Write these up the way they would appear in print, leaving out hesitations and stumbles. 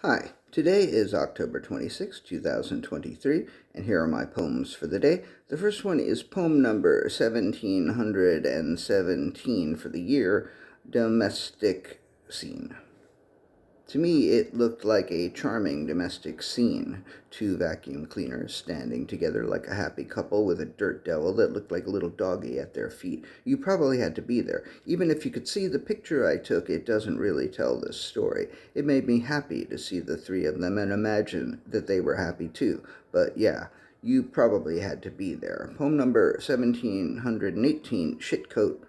Hi, today is October 26, 2023, and here are my poems for the day. The first one is poem number 1717 for the year, Domestic Scene. To me, it looked like a charming domestic scene. Two vacuum cleaners standing together like a happy couple with a dirt devil that looked like a little doggie at their feet. You probably had to be there. Even if you could see the picture I took, it doesn't really tell this story. It made me happy to see the three of them and imagine that they were happy too. But yeah, you probably had to be there. Poem number 1718, Shitcoat.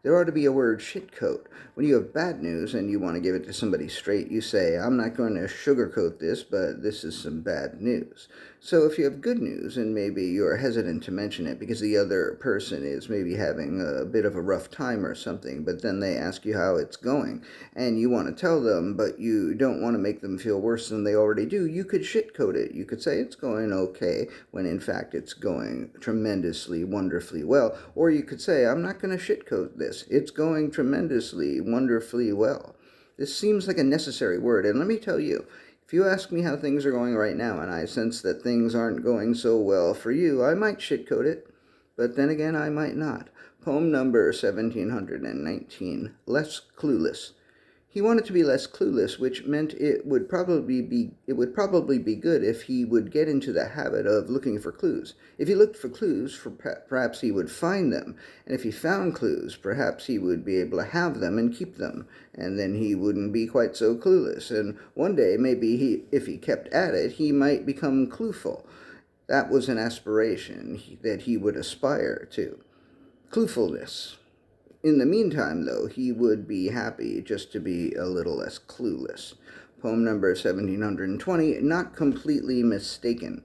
There ought to be a word shitcoat. When you have bad news and you want to give it to somebody straight, you say, I'm not going to sugarcoat this, but this is some bad news. So if you have good news and maybe you're hesitant to mention it because the other person is maybe having a bit of a rough time or something, but then they ask you how it's going and you want to tell them, but you don't want to make them feel worse than they already do, you could shitcoat it. You could say it's going okay when in fact it's going tremendously, wonderfully well. Or you could say, I'm not going to shitcoat this. It's going tremendously, wonderfully well. This seems like a necessary word, and let me tell you, if you ask me how things are going right now and I sense that things aren't going so well for you, I might shitcoat it, but then again I might not. Poem number 1719, Less Clueless. He wanted to be less clueless, which meant it would probably be good if he would get into the habit of looking for clues. If he looked for clues, perhaps he would find them, and if he found clues, perhaps he would be able to have them and keep them, and then he wouldn't be quite so clueless. And one day, maybe if he kept at it, he might become clueful. That was an aspiration that he would aspire to. Cluefulness. In the meantime, though, he would be happy just to be a little less clueless. Poem number 1720, Not Completely Mistaken.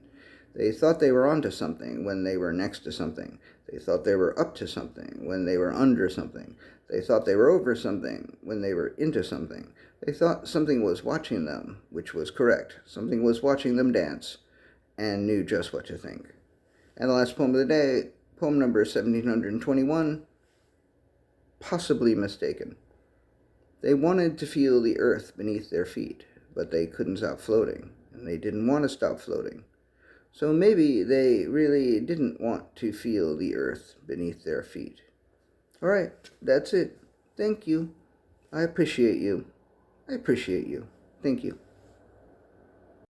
They thought they were onto something when they were next to something. They thought they were up to something when they were under something. They thought they were over something when they were into something. They thought something was watching them, which was correct. Something was watching them dance and knew just what to think. And the last poem of the day, poem number 1721, Possibly Mistaken. They wanted to feel the earth beneath their feet, but they couldn't stop floating, and they didn't want to stop floating. So maybe they really didn't want to feel the earth beneath their feet. All right, that's it. Thank you. I appreciate you. I appreciate you. Thank you.